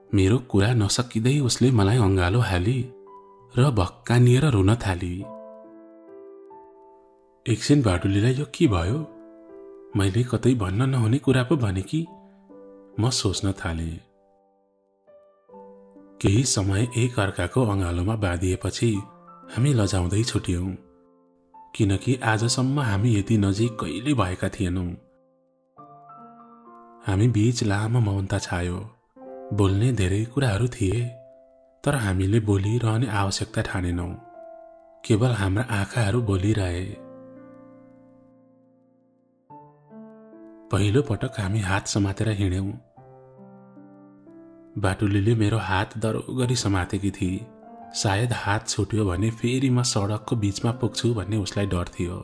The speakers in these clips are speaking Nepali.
मेरो कुरा नसकिँदै उसले मलाई अँगालो हाली र भक्कानिएर रुन थाली। एकछिन बाटुलीलाई यो के भयो, मैले कतै भन्न नहुने कुरा पो भने कि म सोच्न थाले। केही समय एक अर्काको अँगालोमा बाँधिएपछि हामी लजाउँदै छुट्यौं, किनकि आजसम्म हामी यति नजिक कहिले भएका थिएनौं। हामी बीच लामो मौनता छायो। बोल्ने धेरै कुराहरू थिए, तर हामीले बोलिरहने आवश्यकता ठानेनौं। केवल हाम्रा आँखाहरू बोलिरहे। पहिलो पटक हामी हात समातेर हिँड्यौं। बाटुलीले मेरो हात दरो गरी समातेकी थिए। सायद हात छुट्यो भने फेरि म सडकको बीचमा पुग्छु भन्ने उसलाई डर थियो।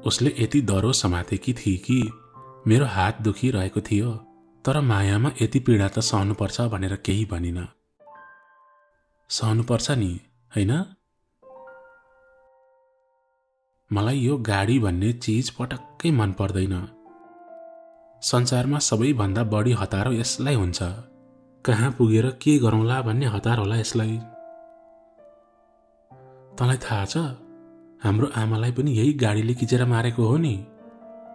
उसले यति दरो समातेकी थिए कि मेरो हात दुखिरहेको थियो, तर मायामा यति पीडा त सहनुपर्छ भनेर केही भनिन। सहनुपर्छ नि, हैन? मलाई यो गाडी भन्ने चीज पटक्कै मन पर्दैन। संसारमा सबैभन्दा बढी हतारो यसलाई हुन्छ। कहाँ पुगेर के गरौँला भन्ने हतार होला यसलाई। तँलाई थाहा छ, हाम्रो आमालाई पनि यही गाडीले किचेर मारेको हो नि।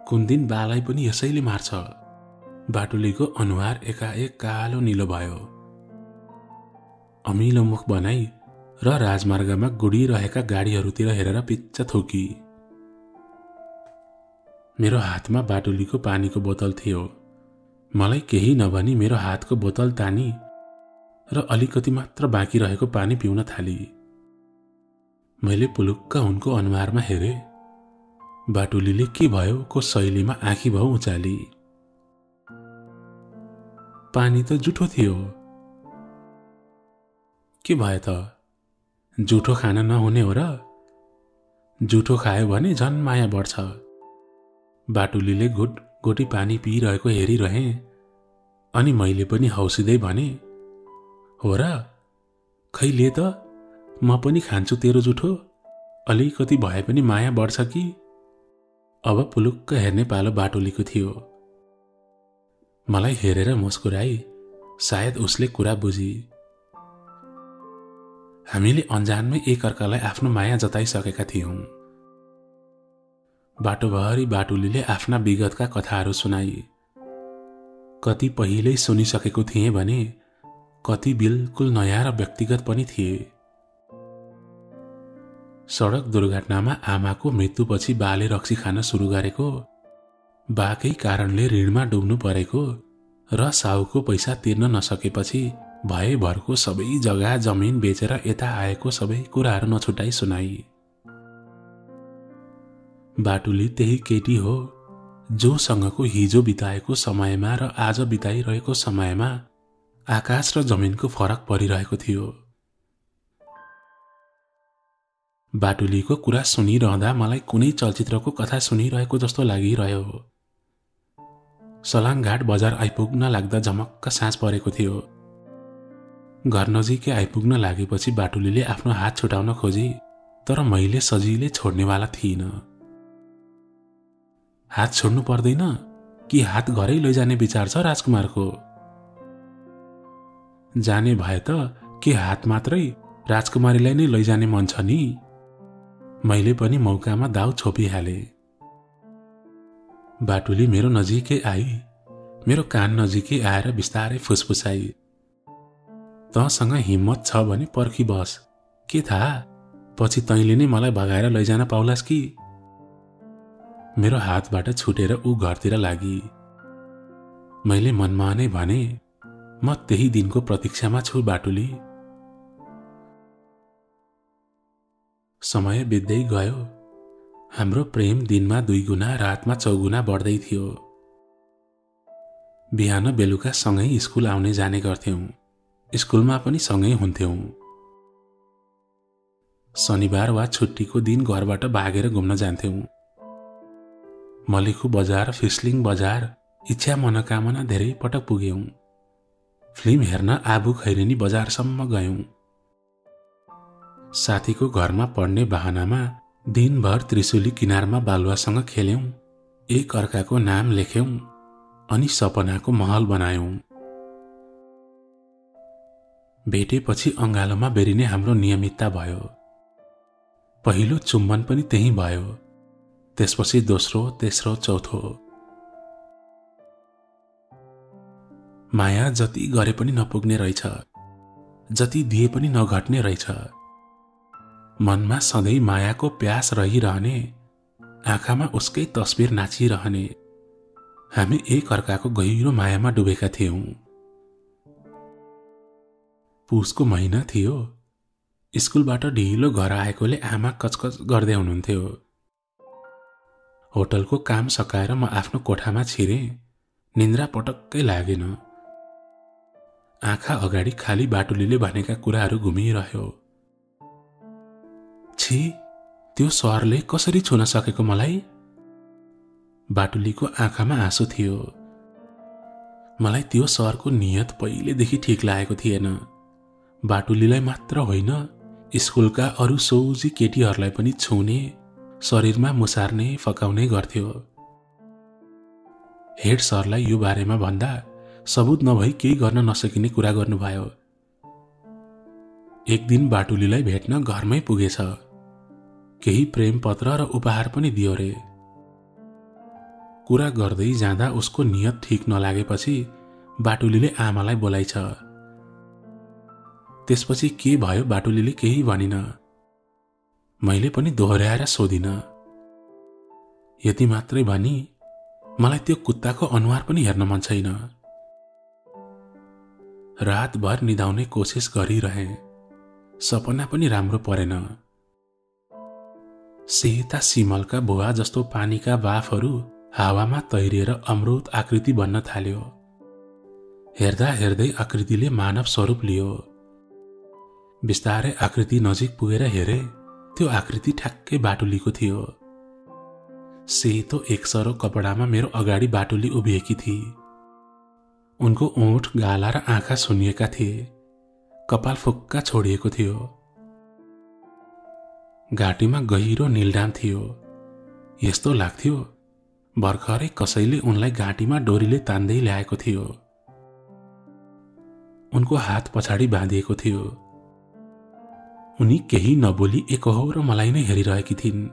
कुन दिन बालाई पनि यसैले मार्छ। बाटुलीको अनुहार एकाएक कालो निलो भयो। अमिलो मुख बनाई र राजमार्गमा गुडिरहेका गाडीहरूतिर हेरेर पिच्च थुकी। मेरो हातमा बाटुलीको पानीको बोतल थियो। मलाई केही नभनी मेरो हातको बोतल तानी र अलिकति मात्र बाँकी रहेको पानी पिउन थाली। मैले पुलुक्क उनको अनुहारमा हेरे। बाटुलीले के भयो को शैलीमा आँखी भाउ उचाली। पानी त जुठो थियो। के भयो त? जुठो खान नहुने हो र? जुठो खायो भने झन् माया बढ्छ। बाटुलीले घुट घुटी पानी पिइरहेको हेरिरहे। अनि मैले पनि हौसिँदै भने, हो र? खै ले त, म पनि खान्छु तेरो जुठो। अलिकति भए पनि माया बढ्छ कि। अब पुलुक्क हेर्ने पालो बाटुलीको थियो। मलाई हेरेर मुस्कुराई। सायद उसले कुरा बुझी। हामीले अन्जानमै एकअर्कालाई आफ्नो माया जताइसकेका थियौं। बाटोभरि बाटुलीले आफ्ना विगतका कथाहरू सुनाई। कति पहिल्यै सुनिसकेको थिएँ भने कति बिल्कुल नयाँ र व्यक्तिगत पनि थिए। सडक दुर्घटनामा आमाको मृत्युपछि बाले रक्सी खान सुरु गरेको, बाकै कारणले ऋणमा डुब्नु परेको र साउको पैसा तिर्न नसकेपछि भएभरको सबै जग्गा जमिन बेचेर यता आएको सबै कुराहरू नछुटाई सुनाई। बाटुली त्यही केटी हो जोसँगको हिजो बिताएको समयमा र आज बिताइरहेको समयमा आकाश र जमिनको फरक परिरहेको थियो। बाटुलीको कुरा सुनिरहँदा मलाई कुनै चलचित्रको कथा सुनिरहेको जस्तो लागिरह्यो। सलाङघाट बजार आइपुग्न लाग्दा झमक्क साँझ परेको थियो। घर नजिकै आइपुग्न लागेपछि बाटुलीले आफ्नो हात छुटाउन खोजी, तर मैले सजिलै छोड्नेवाला थिइन। हात छोड्नु पर्दैन कि हात घरै लैजाने विचार छ राजकुमारको? जाने भए त के हात मात्रै राजकुमारीलाई नै लैजाने मन छ नि? मैले पनि मौकामा दाउ छोपिहाले। बाटुली मेरो नजिकै आई, मेरो कान नजिकै आएर बिस्तारै फुसफुसाई, तँसँग हिम्मत छ भने पर्खी बस। के थाहा, पछि तैँले नै मलाई भगाएर लैजान पाउलास् कि। मेरो हातबाट छुटेर ऊ घरतिर लागि। मैले मनमा नै भने, म त्यही दिनको प्रतीक्षामा छु बाटुली। समय बित्दै गयो। हाम्रो प्रेम दिनमा 2 गुना रातमा 4 गुना बढ्दै थियो। बिहान बेलुका सँगै स्कुल आउने जाने गर्थ्यौं। स्कुलमा पनि सँगै हुन्थ्यौं। शनिबार वा छुट्टीको दिन घरबाट भागेर घुम्न जान्थ्यौं। मलेखु बजार, फिस्लिङ बजार, इच्छा मनोकामना धेरै पटक पुग्यौं। फिल्म हेर्न आबु खैरेनी बजारसम्म गयौं। साथीको घरमा पढ्ने बहानामा दिनभर त्रिशुली किनारमा बालुवासँग खेल्यौं, एक अर्काको नाम लेख्यौं अनि सपनाको महल बनायौं। भेटेपछि अँगालोमा बेरिने हाम्रो नियमितता भयो। पहिलो चुम्बन पनि त्यही भयो, त्यसपछि दोस्रो, तेस्रो, चौथो। माया जति गरे पनि नपुग्ने रहेछ, जति दिए पनि नघट्ने रहेछ। मनमा सधैँ मायाको प्यास रहिरहने, आँखामा उसकै तस्बिर नाचिरहने। हामी एक अर्काको गहिरो मायामा डुबेका थियौं। पुसको महिना थियो। स्कुलबाट ढिलो घर आएकोले आमा कचकच गर्दै हुनुहुन्थ्यो। होटलको काम सकाएर म आफ्नो कोठामा छिरे। निन्द्रा पटक्कै लागेन। आँखा अगाडि खाली बाटुलीले भनेका कुराहरू घुमिरह्यो। छी, त्यो सरले कसरी छुन सकेको मलाई? बाटुलीको आँखामा आँसु थियो। मलाई त्यो सरको नियत पहिलेदेखि ठिक लागेको थिएन। बाटुलीलाई मात्र होइन, स्कुलका अरू सोझी केटीहरूलाई पनि छुने, शरीरमा मुसार्ने, फकाउने गर्थ्यो। हेड सरलाई यो बारेमा भन्दा सबुत नभई केही गर्न नसकिने कुरा गर्नुभयो। एक दिन बाटुलीलाई भेट्न घरमै पुगेछ। केही प्रेम पत्र र उपहार पनि दियो रे। कुरा गर्दै जाँदा उसको नियत ठिक नलागेपछि बाटुलीले आमालाई बोलाइछ। त्यसपछि के भयो बाटुलीले केही भनिन। मैले पनि दोहोर्याएर सोधिन। यति मात्रै भनी, मलाई त्यो कुत्ताको अनुहार पनि हेर्न मन छैन। रातभर निदाउने कोसिस गरिरहे, सपना पनि राम्रो परेन। सेता सिमलका भुवा जस्तो पानीका बाफहरू हावामा तैरिएर अमृत आकृति बन्न थाल्यो। हेर्दा हेर्दै आकृतिले मानव स्वरूप लियो। बिस्तारै आकृति नजिक पुगेर हेरे, त्यो आकृति ठ्याक्कै बाटुलीको थियो। सेतो एकसरो कपडामा मेरो अगाडि बाटुली उभिएकी थिए। उनको ओठ, गाला र आँखा सुनिएका थिए। कपाल फुक्का छोडिएको थियो। घाँटीमा गहिरो नीलडाम थियो। यस्तो लाग्थ्यो भर्खरै कसैले उनलाई घाँटीमा डोरीले तान्दै ल्याएको थियो। उनको हात पछाडि बाँधिएको थियो। उनी केही नबोली एकहोरो मलाई नै हेरिरहेकी थिइन्।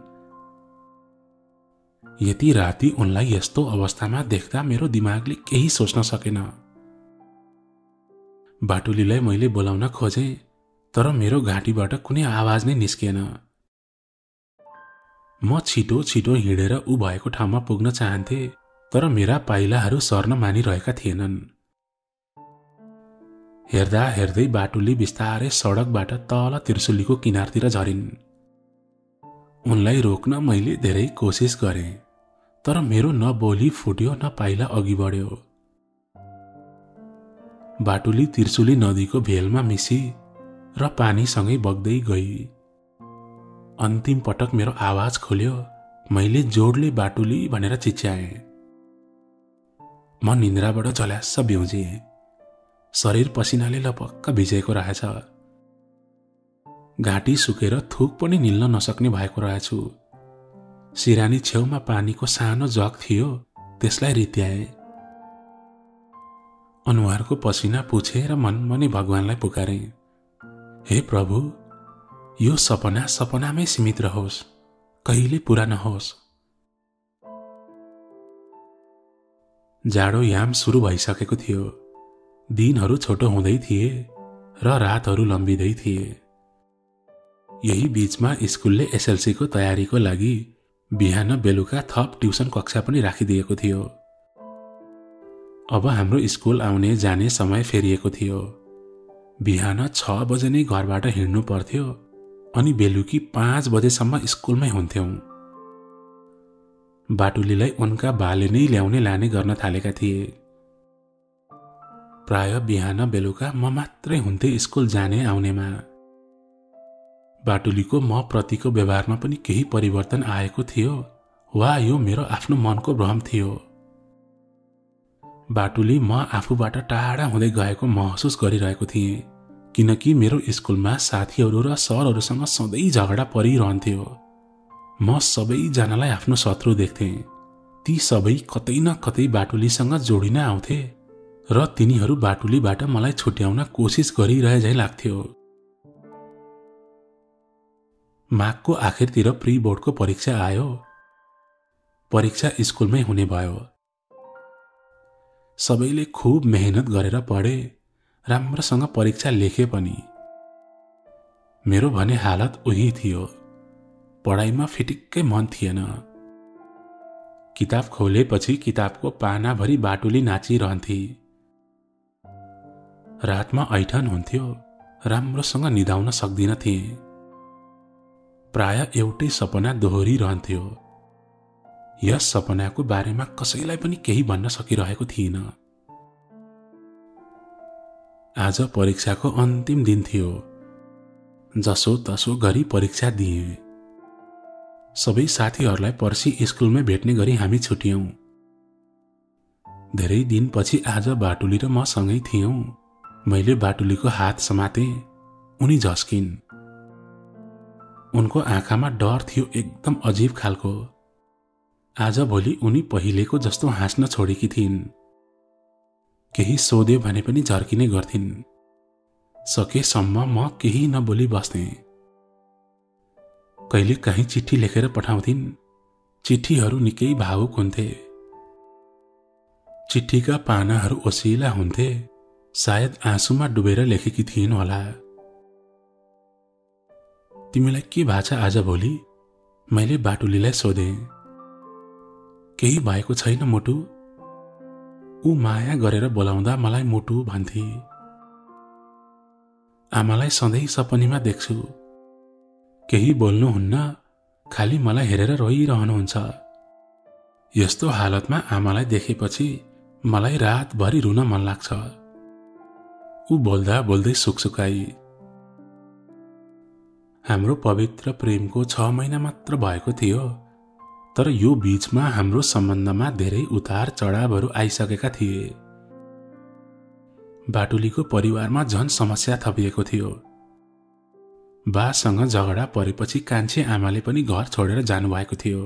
यति राति उनलाई यस्तो अवस्थामा देख्दा मेरो दिमागले केही सोच्न सकेन। बाटुलीलाई मैले बोलाउन खोजे, तर मेरो घाँटीबाट कुनै आवाज नै निस्किएन। म छिटो छिटो हिँडेर ऊ भएको ठाउँमा पुग्न चाहन्थे, तर मेरा पाइलाहरू सर्न मानिरहेका थिएनन्। हेर्दा हेर्दै बाटुली बिस्तारै सडकबाट तल त्रिशुलीको किनारतिर झरिन्। उनलाई रोक्न मैले धेरै कोसिस गरेँ, तर मेरो न बोली फुट्यो न पाइला अघि बढ्यो। बाटुली त्रिशुली नदीको भेलमा मिसी र पानीसँगै बग्दै गई। अन्तिम पटक मेरो आवाज खोल्यो। मैले जोडले बाटुली भनेर चिच्याएँ। म निन्द्राबाट झल्यास्स बिउजिएँ। शरीर पसिनाले लपक्क भिजेको रहेछ। घाँटी सुकेर थुक पनि निल्न नसक्ने भएको रहेछु। सिरानी छेउमा पानीको सानो जग थियो, त्यसलाई रित्याएँ। अनुहारको पसिना पुछेर मनमनै भगवानलाई पुकारेँ, हे प्रभु, यो सपना सपनामै सीमित रहोस्, कहिले पूरा नहोस्। जाडो याम सुरु भइसकेको थियो। दिनहरू छोटो हुँदै थिए र रातहरू लम्बिँदै थिए। यही बीचमा स्कुलले एसएलसीको तयारीको लागि बिहान बेलुका थप ट्युसन कक्षा पनि राखिदिएको थियो। अब हाम्रो स्कुल आउने जाने समय फेरिएको थियो। बिहान 6 बजे नै घरबाट हिँड्नु पर्थ्यो अनि बेलुकी 5 बजेसम्म स्कुलमै हुन्थ्यौं। बाटुलीलाई उनका बाले नै ल्याउने लाने गर्न थालेका थिए। प्राय बिहान बेलुका म मात्रै हुन्थे स्कुल जाने आउनेमा। बाटुलीको म प्रतिको व्यवहारमा पनि केही परिवर्तन आएको थियो वा यो मेरो आफ्नो मनको भ्रम थियो। बाटुली म आफूबाट टाढा हुँदै गएको महसुस गरिरहेको थिएँ, किनकि मेरो स्कुलमा साथीहरू र सरहरूसँग सधैँ झगडा परिरहन्थ्यो। म सबैजनालाई आफ्नो शत्रु देख्थेँ। ती सबै कतै न कतै बाटुलीसँग जोडिन आउँथे र तिनीहरू बाटुलीबाट मलाई छुट्याउन कोसिस गरिरहे झैं लाग्थ्यो। माघको आखिरतिर प्री बोर्डको परीक्षा आयो। परीक्षा स्कुलमै हुने भयो। सबैले खूब मेहनत गरेर पढे, राम्रोसँग परीक्षा लेखे पनि। मेरो भने हालत उही थियो। पढाइमा फिटिक्कै मन थिएन। किताब खोलेपछि किताबको पानाभरि बाटुली नाचिरहन्थे। रातमा ऐठन हुन्थ्यो, राम्रोसँग निदाउन सक्दिन थिए। प्राय एउटै सपना दोहोरिरहन्थ्यो। यस सपनाको बारेमा कसैलाई पनि केही भन्न सकिरहेको थिइन। आज परीक्षाको अन्तिम दिन थियो। जसो तसो गरी परीक्षा दिए। सबै साथीहरूलाई पर्सि स्कुलमै भेट्ने गरी हामी छुट्यौं। धेरै दिनपछि आज बाटुली र म सँगै थियौं। मैले बाटुलीको हात समाते, उनी झस्किन्। उनको आँखामा डर थियो, एकदम अजीब खालको। आज भोलि उनी पहिलेको जस्तो हाँस्न छोडेकी थिइन्। केही सोध्यो भने पनि झर्किने गर्थिन्। सकेसम्म म केही नबोली बस्थे। कहिले काहीँ चिठी लेखेर पठाउँथिन्। चिठीहरू निकै भावुक हुन्थे। चिठीका पानाहरू ओसिला हुन्थे। सायद आँसुमा डुबेर लेखेकी थिइन् होला। तिमीलाई के भाछ आज भोलि? मैले बाटुलीलाई सोधे। केही भएको छैन मोटु। ऊ माया गरेर बोलाउँदा मलाई मोटु भन्थे। आमालाई सधैँ सपनीमा देख्छु। केही बोल्नुहुन्न, खाली मलाई हेरेर रोइरहनुहुन्छ। यस्तो हालतमा आमालाई देखेपछि मलाई रातभरि रुन मन लाग्छ। ऊ बोल्दा बोल्दै सुकसुकाई। हाम्रो पवित्र प्रेमको 6 महिना मात्र भएको थियो, तर यो बीचमा हाम्रो सम्बन्धमा धेरै उतार चढावहरू आइसकेका थिए। बाटुलीको परिवारमा झन समस्या थपिएको थियो। बासँग झगडा परेपछि कान्छी आमाले पनि घर छोडेर जानुभएको थियो।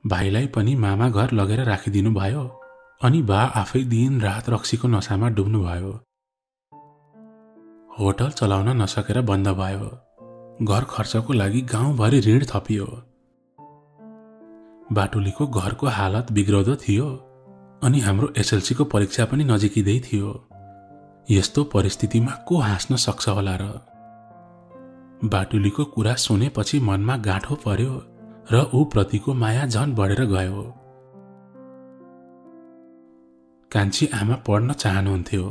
भाइलाई पनि मामा घर लगेर राखिदिनु भयो, अनि बा आफै दिन रात रक्सीको नशामा डुब्नुभयो। होटल चलाउन नसकेर बन्द भयो। घर खर्चको लागि गाउँभरि ऋण थपियो। बाटुलीको घरको हालत बिग्रदो थियो, अनि हाम्रो एसएलसीको परीक्षा पनि नजिकिँदै थियो। यस्तो परिस्थितिमा को हाँस्न सक्छ होला र? बाटुलीको कुरा सुनेपछि मनमा गाँठो पर्यो र ऊ प्रतिको माया झन बढेर गयो। कान्छी आमा पढ्न चाहनुहुन्थ्यो।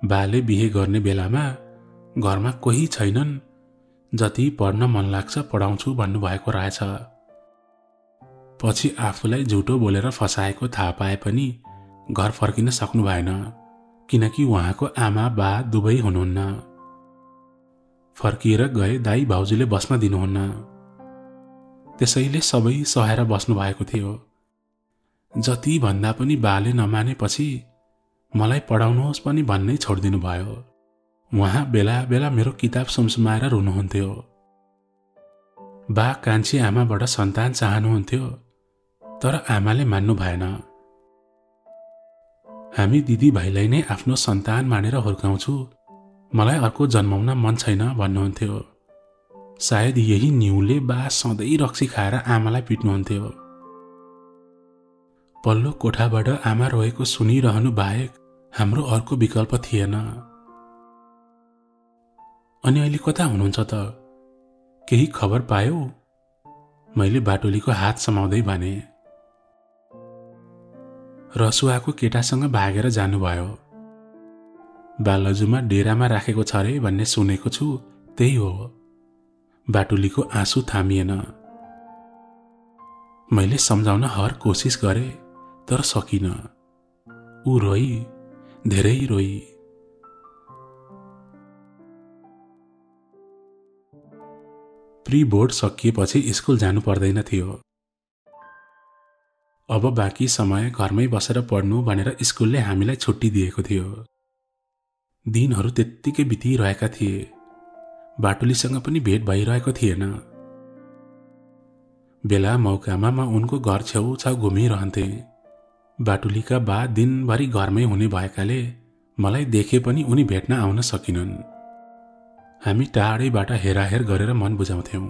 बाले बिहे गर्ने बेलामा घरमा कोही छैनन्, जति पढ्न मन लाग्छ पढाउँछु भन्नुभएको रहेछ। पछि आफूलाई झुटो बोलेर फसाएको थाहा पाए पनि घर फर्किन सक्नु भएन, किनकि उहाँको आमा बा दुवै हुनुहुन्न। फर्किएर गए दाई भाउजूले बस्न दिनुहुन्न। त्यसैले सबै सहेर बस्नु भएको थियो। जति भन्दा पनि बाले नमानेपछि मलाई पढाउनुहोस् पनि भन्नै छोडिदिनु भयो। उहाँ बेला बेला मेरो किताब सुमसुमाएर रुनुहुन्थ्यो। बा कान्छी आमाबाट सन्तान चाहनुहुन्थ्यो, तर आमाले मान्नु भएन। हामी दिदी भाइलाई नै आफ्नो सन्तान मानेर हुर्काउँछु, मलाई अर्को जन्माउन मन छैन भन्नुहुन्थ्यो। सायद यही न्युले बा सधैँ रक्सी खाएर आमालाई पिट्नुहुन्थ्यो। पल्लो कोठाबाट आमा रोएको सुनिरहनु बाहेक हाम्रो अर्को विकल्प थिएन। अनि अहिले कता हुनुहुन्छ त? केही खबर पायौ? मैले बाटुलीको हात समाउँदै भने। रसुवाको केटासँग भागेर जानुभयो। बालजुमा डेरामा राखेको छ रे भन्ने सुनेको छु, त्यही हो। बाटुलीको आँसु थामिएन। मैले सम्झाउन हर कोसिस गरे, तर सकिन। ऊ रोई, धेरै रोई। प्री बोर्ड सकिएपछि स्कुल जानु पर्दैन थियो। अब बाँकी समय घरमै बसेर पढ्नु भनेर स्कुलले हामीलाई छुट्टी दिएको थियो। दिनहरू त्यत्तिकै बितिरहेका थिए। बाटुलीसँग पनि भेट भइरहेको थिएन। बेला मौकामा म उनको घर छेउछाउ घुमिरहन्थे। बाटुलीका बा दिनभरि घरमै हुने भएकाले मलाई देखे पनि उनी भेट्न आउन सकिनन्। हामी टाढैबाट हेराहेर गरेर मन बुझाउँथ्यौं।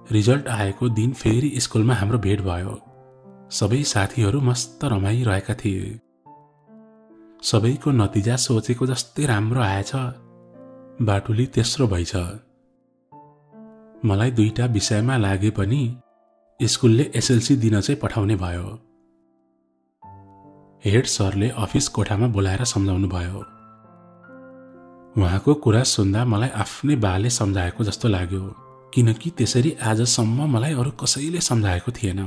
रिजल्ट आएको दिन फेरि स्कुलमा हाम्रो भेट भयो। सबै साथीहरू मस्त रमाइरहेका थिए। सबैको नतिजा सोचेको जस्तै राम्रो आएछ। बाटुली तेस्रो भइछ। मलाई 2टा विषयमा लागे पनि स्कुलले एसएलसी दिन चाहिँ पठाउने भयो। हेड सरले अफिस कोठामा बोलाएर सम्झाउनु भयो। उहाँको कुरा सुन्दा मलाई आफ्नै बाले सम्झाएको जस्तो लाग्यो, किनकि त्यसरी आजसम्म मलाई अरू कसैले सम्झाएको थिएन।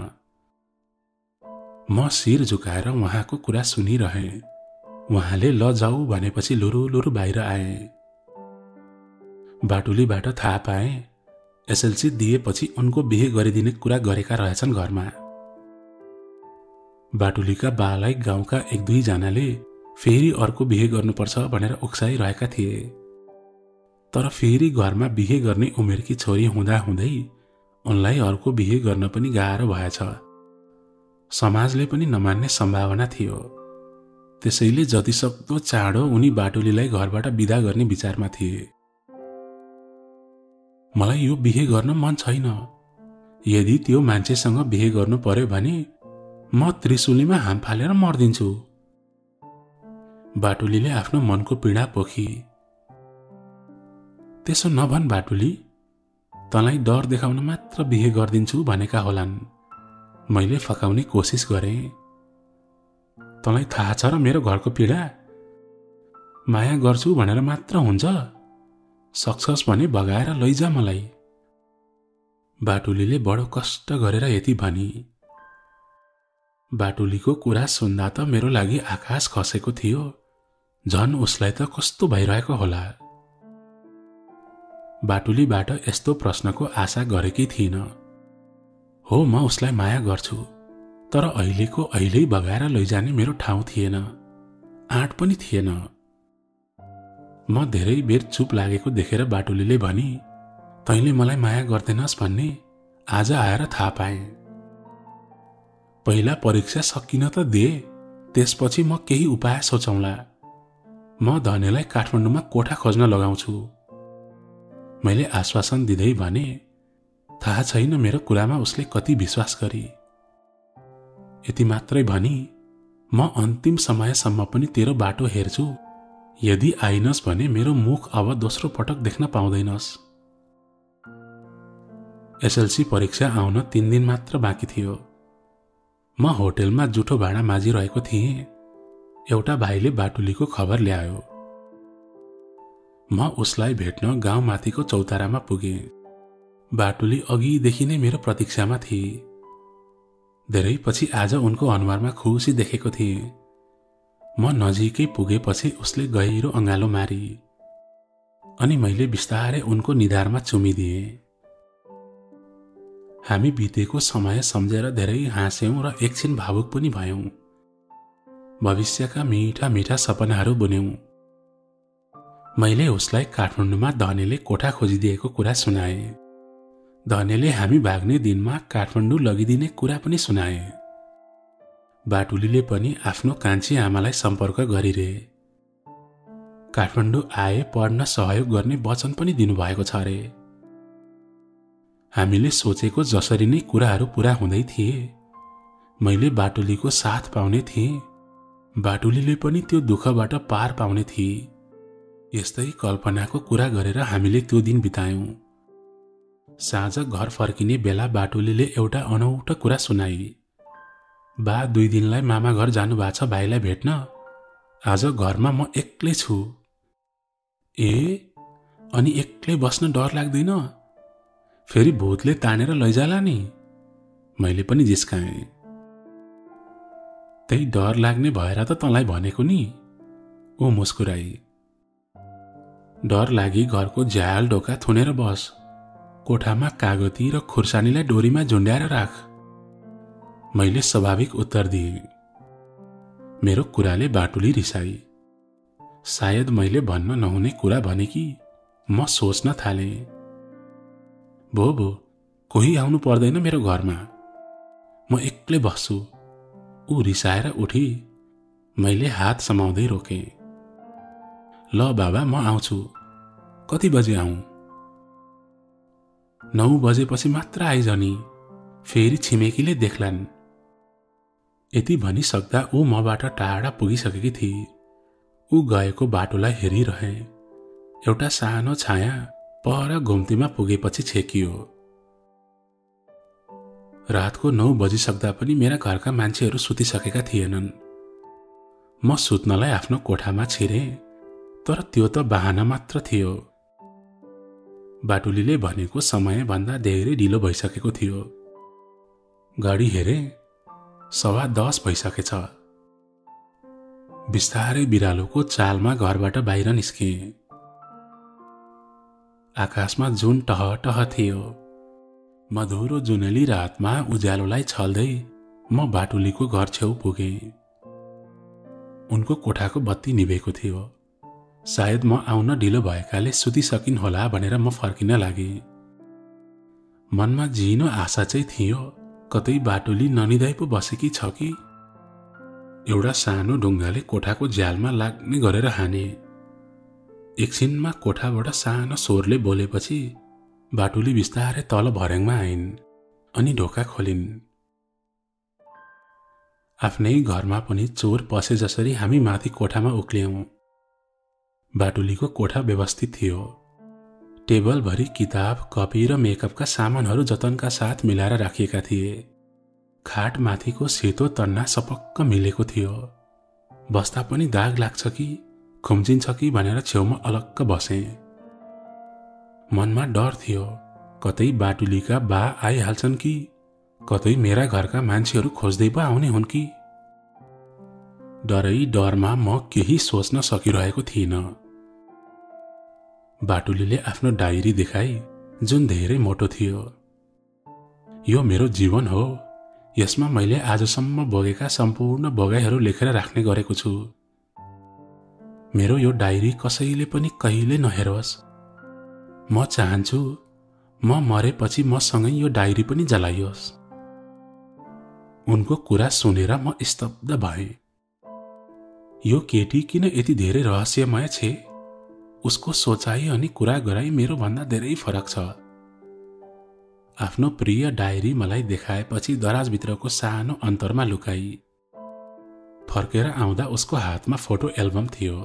म शिर झुकाएर उहाँको कुरा सुनिरहेँ। उहाँले ल जाऊ भनेपछि लुरु लुरु बाहिर आए। बाटुलीबाट थाहा पाएँ एसएलसी दिएपछि उनको बिहे गरिदिने कुरा गरेका रहेछन् घरमा। बाटुलीका बालाई गाउँका 1-2 जनाले फेरि अर्को बिहे गर्नुपर्छ भनेर उक्साइरहेका थिए। तर फेरि घरमा बिहे गर्ने उमेरकी छोरी हुँदाहुँदै उनलाई अर्को बिहे गर्न पनि गाह्रो भएछ। समाजले पनि नमान्ने सम्भावना थियो। त्यसैले जतिसक्दो चाँडो उनी बाटुलीलाई घरबाट बिदा गर्ने विचारमा थिए। मलाई यो बिहे गर्न मन छैन। यदि त्यो मान्छेसँग बिहे गर्नु पर्यो भने म त्रिशुलीमा हाम फालेर मर्दिन्छु। बाटुलीले आफ्नो मनको पीडा पोखी। त्यसो नभन बाटुली, तँलाई डर देखाउन मात्र बिहे गरिदिन्छु भनेका होलान्। मैले फकाउने कोसिस गरेँ। तँलाई थाहा छ र मेरो घरको पीडा? माया गर्छु भनेर मात्र हुन्छ? सक्छस् भने भगाएर लैजा मलाई। बाटुलीले बडो कष्ट गरेर यति भनी। बाटुलीको कुरा सुन्दा त मेरो लागि आकाश खसेको थियो। झन् उसलाई त कस्तो भइरहेको होला। बाटुलीबाट यस्तो प्रश्नको आशा गरेकै थिइन। हो, म उसलाई माया गर्छु, तर अहिलेको अहिल्यै भगाएर लैजाने मेरो ठाउँ थिएन, आँट पनि थिएन। म धेरै बेर चुप लागेको देखेर बाटुलीले भनी, तैँले मलाई माया गर्दैनस् भन्ने आज आएर थाहा पाएँ। पहिला परीक्षा सकिन त दे, त्यसपछि म केही उपाय सोचौँला। म धनेलाई काठमाडौँमा कोठा खोज्न लगाउँछु। मैले आश्वासन दिँदै भने, थाहा छैन मेरो कुरामा उसले कति विश्वास गरी। यति मात्रै भनी, म अन्तिम समयसम्म पनि तेरो बाटो हेर्छु। यदि आइनस् भने मेरो मुख अब दोस्रो पटक देख्न पाउँदैनस्। एसएलसी परीक्षा आउन 3 दिन मात्र बाँकी थियो। म होटेलमा जुठो भाँडा माझिरहेको थिएँ। एउटा भाइले बाटुलीको खबर ल्यायो। म उसलाई भेट्न गाउँमाथिको चौतारामा पुगेँ। बाटुली अघिदेखि नै मेरो प्रतीक्षामा थिए। धेरै पछि आज उनको अनुहारमा खुसी देखेको थिएँ। म नजिकै पुगेपछि उसले गहिरो अँगालो मारी अनि मैले बिस्तारै उनको निधारमा चुमिदिएँ। हामी बितेको समय सम्झेर धेरै हाँस्यौं र एकछिन भावुक पनि भयौं। भविष्यका मीठा मीठा सपनाहरू बुन्यौं। मैले उसलाई काठमाडौँमा धनेले कोठा खोजिदिएको कुरा सुनाए। धनेले हामी भाग्ने दिनमा काठमाडौँ लगिदिने कुरा पनि सुनाए। बाटुलीले पनि आफ्नो कान्छी आमालाई सम्पर्क गरिरहे। काठमाडौँ आए पढ्न सहयोग गर्ने वचन पनि दिनुभएको छ रे। हामीले सोचेको जसरी नै कुराहरू पूरा हुँदै थिए। मैले बाटुलीको साथ पाउने थिएँ, बाटुलीले पनि त्यो दुःखबाट पार पाउने थिए। यस्तै कल्पनाको कुरा गरेर हामीले त्यो दिन बितायौं। साँझ घर फर्किने बेला बाटुलीले एउटा अनौठो कुरा सुनाई। बा 2 दिनलाई मामा घर जानु भएको छ भाइलाई भेट्न। आज घरमा म एक्लै छु। ए, अनि एक्लै बस्न डर लाग्दैन? फेरि भूतले तानेर लैजाला नि? मैले पनि जिस्काएँ। त्यही डर लाग्ने भएर त तँलाई भनेको नि। ऊ मुस्कुराई। डर लागि घरको झ्याल ढोका थुनेर बस। कोठामा कागती र खुर्सानीलाई डोरीमा झुन्ड्याएर राख। मैले स्वाभाविक उत्तर दिएँ। मेरो कुराले बाटुली रिसाई। सायद मैले भन्न नहुने कुरा भने कि म सोच्न थालेँ। भो कोही आउनु पर्दैन मेरो घरमा। म एक्लै बस्छु। ऊ रिसाएर उठी। मैले हात समाउँदै रोके। ल बाबा, म आउँछु। कति बजे आऊँ? 9 बजेपछि मात्र आइजनी, फेरि छिमेकीले देख्लान्। यति भनिसक्दा ऊ मबाट टाढा पुगिसकेकी थिए। ऊ गएको बाटोलाई हेरिरहे। एउटा सानो छाया पर घुम्तीमा पुगेपछि छेकियो। रातको 9 बजिसक्दा पनि मेरा घरका मान्छेहरू सुतिसकेका थिएनन्। म सुत्नलाई आफ्नो कोठामा छिरे, तर त्यो त बहाना मात्र थियो। बाटुलीले भनेको समयभन्दा धेरै ढिलो भइसकेको थियो। घडी हेरे, 10:15 भइसकेछ। बिस्तारै बिरालोको चालमा घरबाट बाहिर निस्के। आकाशमा जुन टह टह थियो। मधुरो जुनेली रातमा उज्यालोलाई छल्दै म बाटुलीको घर छेउ पुगे। उनको कोठाको बत्ती निभेको थियो। सायद म आउन ढिलो भएकाले सुतिसकिन् होला भनेर म फर्किन लागे। मनमा झिनो आशा चाहिँ थियो, कतै बाटुली ननिदाइ पो बसेकी छ कि। एउटा सानो ढुङ्गाले कोठाको झ्यालमा लाग्ने गरेर हाने। एकछिनमा कोठाबाट सानो स्वरले बोलेपछि बाटुली बिस्तारै तल भर्याङमा आइन् अनि ढोका खोलिन्। आफ्नै घरमा पनि चोर पसे जसरी हामी माथि कोठामा उक्ल्यौं। बाटुलीको कोठा व्यवस्थित थियो। टेबलभरि किताब, कपी र मेकअपका सामानहरू जतनका साथ मिलाएर राखिएका थिए। खाट माथिको सेतो तन्ना सपक्क मिलेको थियो। बस्दा पनि दाग लाग्छ कि खुम्चिन्छ कि भनेर छेउमा अलक्क बसे। मनमा डर थियो, कतै बाटुलीका बा आइहाल्छन् कि, कतै मेरा घरका मान्छेहरू खोज्दै पो आउने हुन् कि। डरै डरमा म केही सोच्न सकिरहेको थिइनँ। बाटुलीले आफ्नो डायरी देखाई, जुन धेरै मोटो थियो। यो मेरो जीवन हो। यसमा मैले आजसम्म भोगेका सम्पूर्ण भोगाइहरू लेखेर राख्ने गरेको छु। मेरो यो डायरी कसैले पनि कहिले नहेरोस्। म चाहन्छु म मरेपछि मसँगै यो डायरी पनि जलाइयोस्। उनको कुरा सुनेर म स्तब्ध भएँ। यो केटी किन यति धेरै रहस्यमय छे? उसको सोचाइ अनि कुरा गराई मेरो भन्दा धेरै फरक छ। आफ्नो प्रिय डायरी मलाई देखाएपछि दराजभित्रको सानो अन्तरमा लुकाई। फर्केर आउँदा उसको हातमा फोटो एल्बम थियो।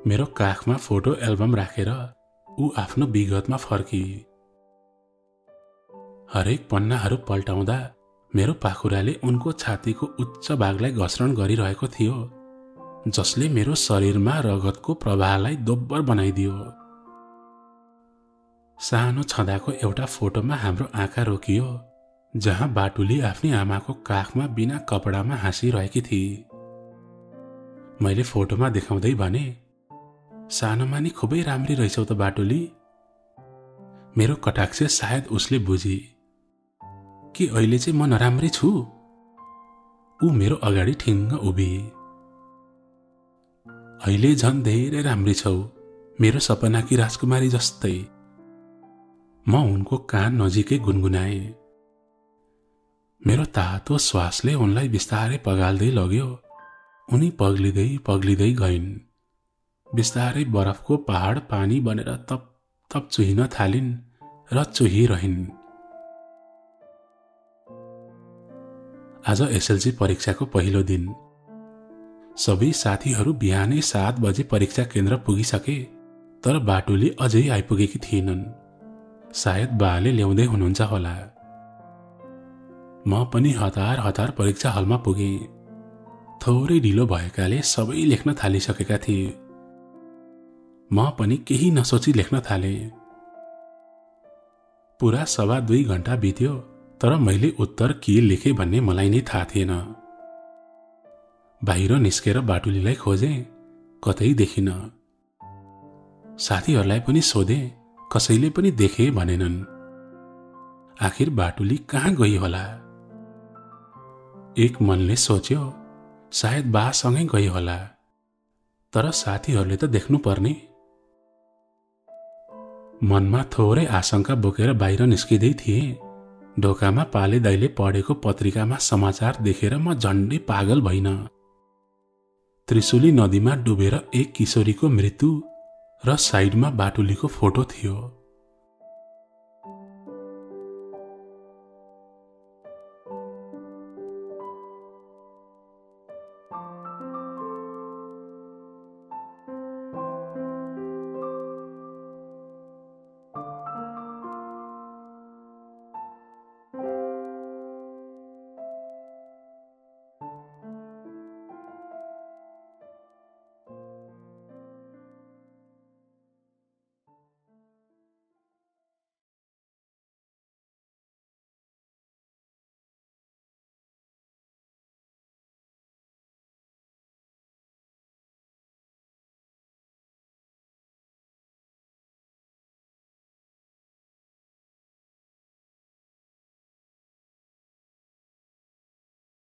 मेरो काखमा फोटो एल्बम राखेर ऊ आफ्नो विगतमा फर्की। हरेक पन्नाहरू पल्टाउँदा मेरो पाखुराले उनको छातीको उच्च भागलाई घस्रण गरिरहेको थियो, जसले मेरो शरीरमा रगतको प्रवाहलाई दोब्बर बनाइदियो। सानो छँदाको एउटा फोटोमा हाम्रो आँखा रोकियो, जहाँ बाटुली आफ्नी आमाको काखमा बिना कपडामा हाँसिरहेकी थिए। मैले फोटोमा देखाउँदै भने, सानोमा नि खुबै राम्री रहेछौ त बाटुली। मेरो कटाक्ष सायद उसले बुझी। कि अहिले चाहिँ म नराम्री छु? ऊ मेरो अगाडि ठिङ्ग उभिए। अहिले झन् धेरै राम्री छौ, मेरो सपनाकी राजकुमारी जस्तै। म उनको कान नजिकै गुनगुनाए। मेरो तातो श्वासले उनलाई बिस्तारै पगाल्दै लग्यो। उनी पग्लिँदै पग्लिँदै गइन्। बिस्तारै बरफको पहाड पानी बनेर तप तप चुहिन थालिन् र चुहिरहिन्। आज एसएलसी परीक्षाको पहिलो दिन। सबै साथीहरू बिहानै 7 बजे परीक्षा केन्द्र पुगिसके, तर बाटुली अझै आइपुगेकी थिएनन्। सायद बाले ल्याउँदै हुनुहुन्छ होला। म पनि हतार हतार परीक्षा हलमा पुगे। थोरै ढिलो भएकाले सबै लेख्न थालिसकेका थिए। म पनि केही नसोची लेख्न थाले। पुरा 2.25 घण्टा बित्यो, तर मैले उत्तर के लेखे भन्ने मलाई नै थाहा थिएन। बाहिर निस्केर बाटुलीलाई खोजे, कतै देखिन। साथीहरूलाई पनि सोधे, कसैले पनि देखे भनेनन्। आखिर बाटुली कहाँ गई होला? एक मनले सोच्यो, सायद बासँगै गई होला, तर साथीहरूले त देख्नु पर्ने। मनमा थोरै आशंका बोकेर बाहिर निस्किँदै थिए, ढोकामा पाले दाइले पढेको पत्रिकामा समाचार देखेर म झन्डै पागल भइन। त्रिशुली नदीमा डुबेर एक किशोरीको मृत्यु र साइडमा बाटुलीको फोटो थियो।